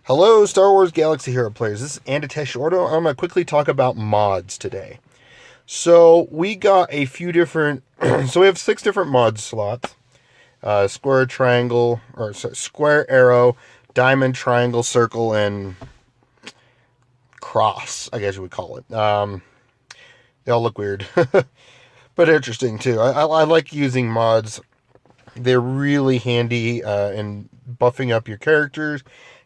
Hello, Star Wars Galaxy Hero players. This is Anditesh Ordo. I'm going to quickly talk about mods today. So, we got a few different... so, we have 6 different mod slots. Square, triangle, or sorry, square, arrow, diamond, triangle, circle, and cross, I guess you would call it. They all look weird. But interesting, too. I like using mods. They're really handy in buffing up your characters.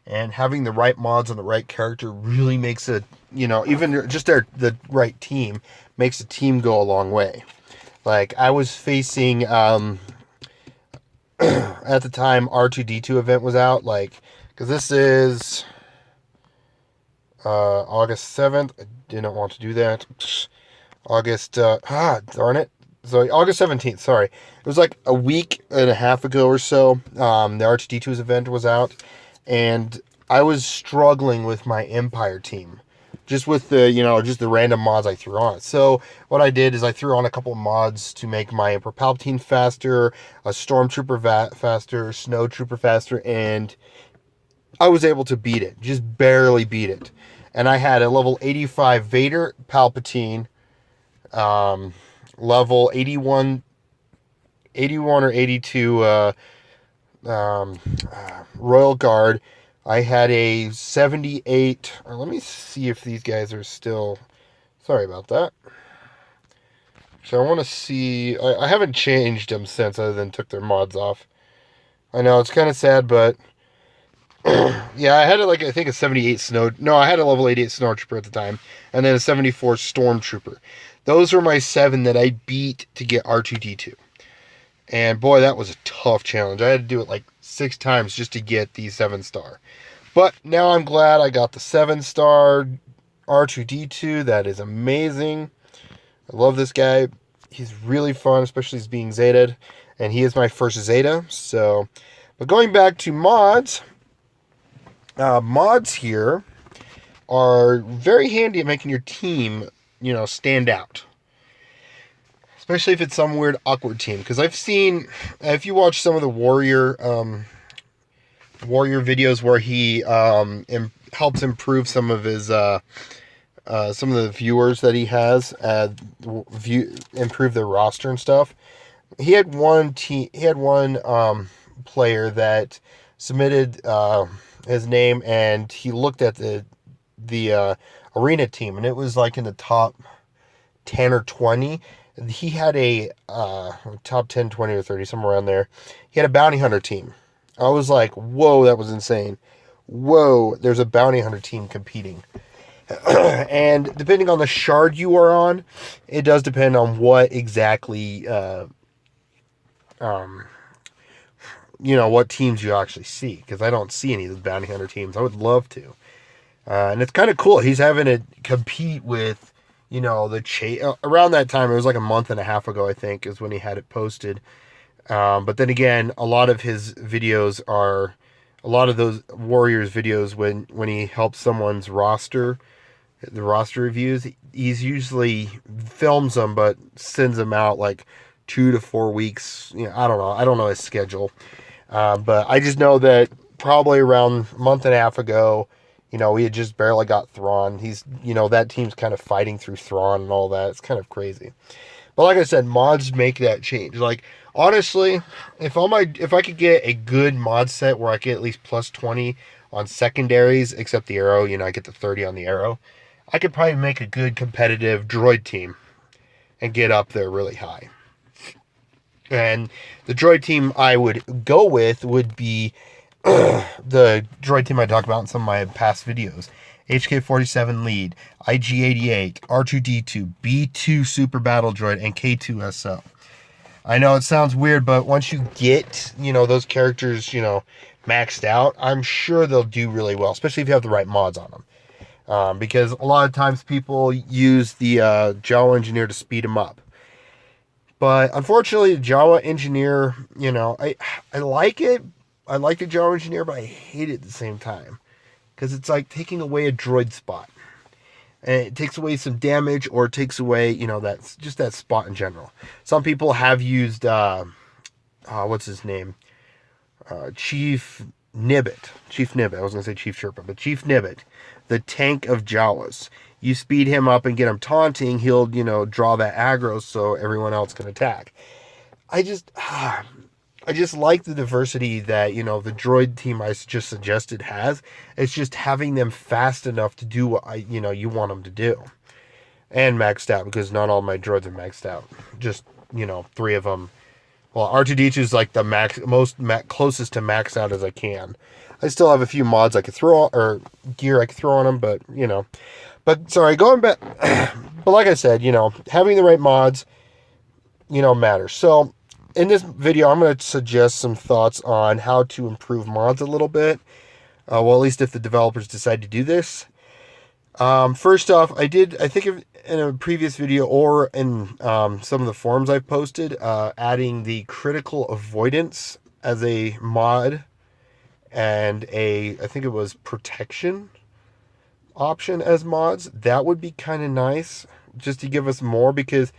And having the right mods on the right character really makes it, even just the right team makes the team go a long way. Like, I was facing, at the time, R2-D2 event was out, because this is August 7th. I didn't want to do that. Darn it. So, August 17th, sorry. It was like a week and a half ago or so. The R2-D2's event was out. And I was struggling with my Empire team. Just with the random mods I threw on it. So, what I did is I threw on a couple of mods to make my Emperor Palpatine faster, a Stormtrooper faster, Snow Trooper faster, and I was able to beat it. Just barely beat it. And I had a level 85 Vader Palpatine, level 81 or 82 Royal Guard. I had a 78, or let me see if these guys are still, sorry about that. So I want to see, I haven't changed them since, other than took their mods off. I know, it's kind of sad, but, yeah, I had I think a 78 I had a level 88 Snow Trooper at the time, and then a 74 Stormtrooper. Those were my 7 that I beat to get R2-D2. And boy, that was a tough challenge. I had to do it 6 times just to get the 7-star. But now I'm glad I got the 7-star R2-D2. That is amazing. I love this guy. He's really fun, especially as being Zeta'd. And he is my first Zeta. So, but going back to mods. Mods here are very handy at making your team, stand out. Especially if it's some weird, awkward team. Because I've seen, if you watch some of the Warrior videos where he helps improve some of his, some of the viewers that he has, improve their roster and stuff. He had one player that submitted his name, and he looked at the arena team, and it was in the top 10 or 20. He had a top 10, 20, or 30, somewhere around there. He had a bounty hunter team. I was like, whoa, that was insane. Whoa, there's a bounty hunter team competing. And depending on the shard you are on, it does depend on what exactly, what teams you actually see. Because I don't see any of those bounty hunter teams. I would love to. And it's kind of cool. He's having to compete with around that time. It was a month and a half ago, I think, is when he had it posted. But then again, a lot of those Warriors videos, when he helps someone's roster, the roster reviews, he's usually films them, but sends them out 2 to 4 weeks. I don't know his schedule. But I just know that probably around a month and a half ago, we had just barely got Thrawn. He's, that team's kind of fighting through Thrawn and all that. It's kind of crazy. But like I said, mods make that change. Honestly, if I could get a good mod set where I get at least plus 20 on secondaries, except the arrow, I get the 30 on the arrow, I could probably make a good competitive droid team and get up there really high. And the droid team I would go with would be the droid team I talked about in some of my past videos. HK-47 Lead, IG-88, R2-D2, B2 Super Battle Droid, and K2SO. I know it sounds weird, but once you get, those characters, maxed out, I'm sure they'll do really well, especially if you have the right mods on them. Because a lot of times people use the Jawa Engineer to speed them up. But unfortunately, the Jawa Engineer, I like it. I like the Jawa Engineer, but I hate it at the same time. Because it's taking away a droid spot. And it takes away some damage, or it takes away, that's just that spot in general. Some people have used, what's his name? Chief Chief Nibbit. I was going to say Chief Sherpa, but Chief Nibbit, the tank of Jawas. You speed him up and get him taunting, he'll, draw that aggro so everyone else can attack. I just like the diversity that, the droid team I just suggested has. It's just having them fast enough to do what you want them to do. And maxed out, because not all my droids are maxed out. Just, 3 of them. Well, R2-D2 is like the closest to max out as I can. I still have a few mods I could throw, or gear I could throw on them, but, But, sorry, going back, but like I said, having the right mods, matters. So, in this video, I'm going to suggest some thoughts on how to improve mods a little bit. Well, at least if the developers decide to do this. First off, I think in a previous video or in some of the forums I've posted, adding the critical avoidance as a mod and I think it was protection option as mods. That would be kind of nice, just to give us more, because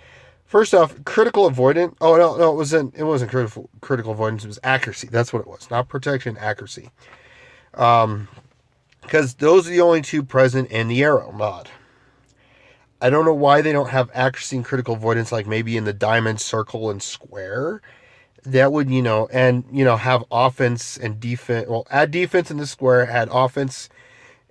first off, critical avoidance. Oh no, it wasn't critical avoidance. It was accuracy. That's what it was, not protection, accuracy. Because those are the only 2 present in the Arrow mod. I don't know why they don't have accuracy and critical avoidance, like maybe in the diamond, circle, and square. That would, have offense and defense. Well, add defense in the square, add offense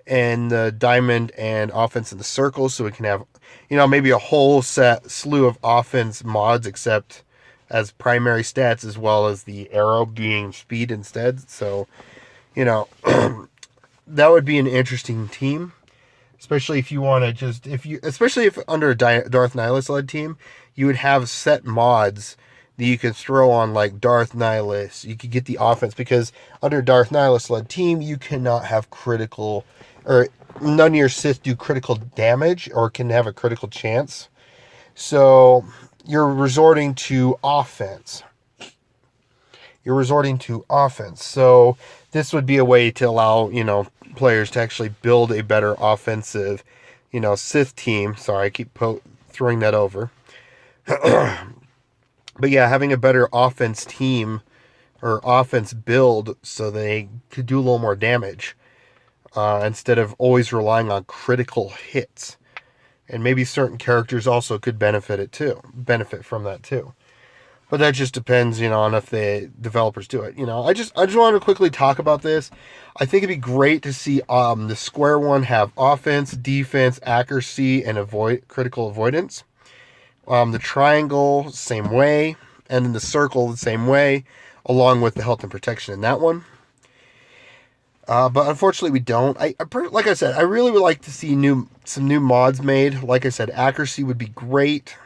in the diamond, and offense in the circle, so we can have, maybe a whole slew of offense mods, except as primary stats, as well as the Arrow being speed instead. So, that would be an interesting team, especially if you want to especially if under a Darth Nihilus led team, you would have set mods that you could throw on, like Darth Nihilus. You could get the offense, because under Darth Nihilus led team, you cannot have critical, or none of your Sith do critical damage or can have a critical chance. So you're resorting to offense. So this would be a way to allow, players to actually build a better offensive, Sith team. Sorry, I keep throwing that over. But yeah, having a better offense team or offense build so they could do a little more damage instead of always relying on critical hits. And maybe certain characters also could benefit from that too. But that just depends, on if the developers do it. I just wanted to quickly talk about this. I think it'd be great to see the square one have offense, defense, accuracy, and critical avoidance. The triangle, same way, and then the circle, the same way, along with the health and protection in that one. But unfortunately, we don't. Like I said, I really would like to see some new mods made. Like I said, accuracy would be great.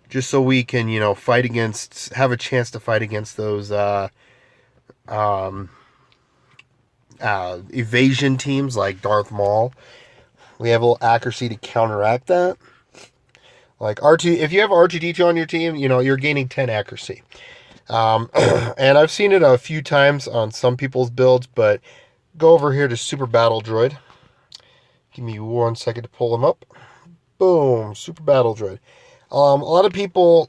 Just so we can, have a chance to fight against those evasion teams like Darth Maul. We have a little accuracy to counteract that. Like if you have R2-D2 on your team, you're gaining 10 accuracy. And I've seen it a few times on some people's builds, but go over here to Super Battle Droid. Give me 1 second to pull him up. Boom, Super Battle Droid. A lot of people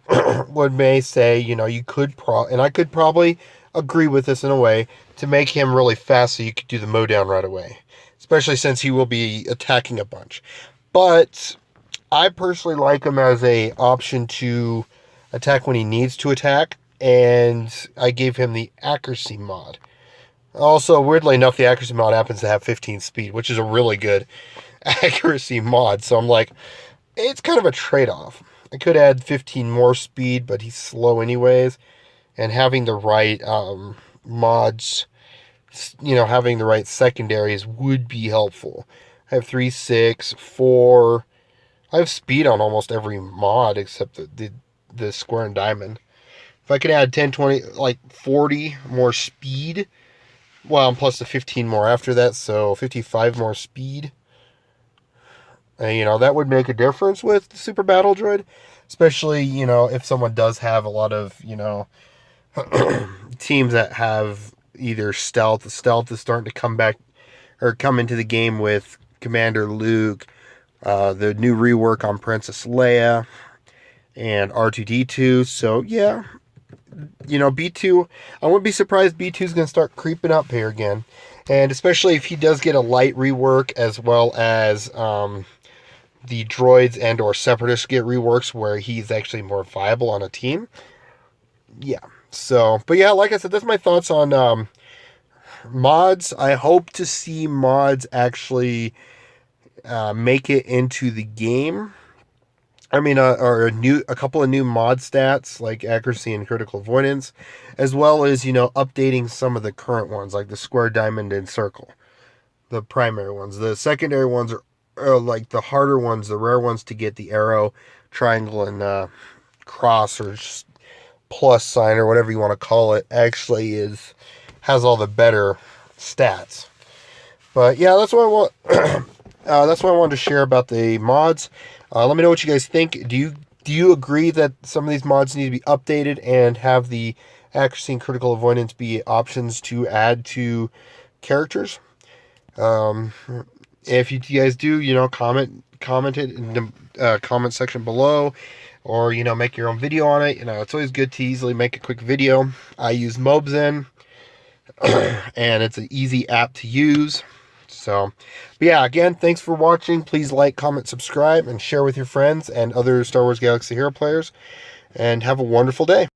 may say, you could and I could probably agree with this in a way, to make him really fast so you could do the mow down right away. Especially since he will be attacking a bunch. But I personally like him as a option to attack when he needs to attack, and I gave him the accuracy mod. Also, weirdly enough, the accuracy mod happens to have 15 speed, which is a really good accuracy mod. So I'm like, it's kind of a trade-off. I could add 15 more speed, but he's slow anyways. And having the right mods, having the right secondaries would be helpful. I have 3, 6, 4. I have speed on almost every mod except the square and diamond. If I could add 10, 20, like 40 more speed, well, plus the 15 more after that, so 55 more speed. That would make a difference with the Super Battle Droid. Especially, if someone does have a lot of, teams that have either stealth. The stealth is starting to come back, or come into the game with Commander Luke, the new rework on Princess Leia, and R2-D2. So, yeah, you know, B2, I wouldn't be surprised B2 is going to start creeping up here again. And especially if he does get a light rework, as well as the droids and or separatists get reworks where he's actually more viable on a team. Yeah. So, but yeah, like I said, that's my thoughts on mods. I hope to see mods actually make it into the game. I mean, or a couple of new mod stats like accuracy and critical avoidance, as well as, you know, updating some of the current ones like the square, diamond, and circle, the primary ones. The secondary ones are like the harder ones, the rare ones to get, the arrow, triangle, and cross or plus sign or whatever you want to call it. Actually, has all the better stats. But yeah, that's what I want. That's what I wanted to share about the mods. Let me know what you guys think. Do you agree that some of these mods need to be updated and have the accuracy and critical avoidance be options to add to characters? If you guys do, you know, comment it in the comment section below, or, you know, make your own video on it. You know, it's always good to easily make a quick video. I use Mobzen, and it's an easy app to use. So, but yeah, again, thanks for watching. Please like, comment, subscribe, and share with your friends and other Star Wars Galaxy Hero players. And have a wonderful day.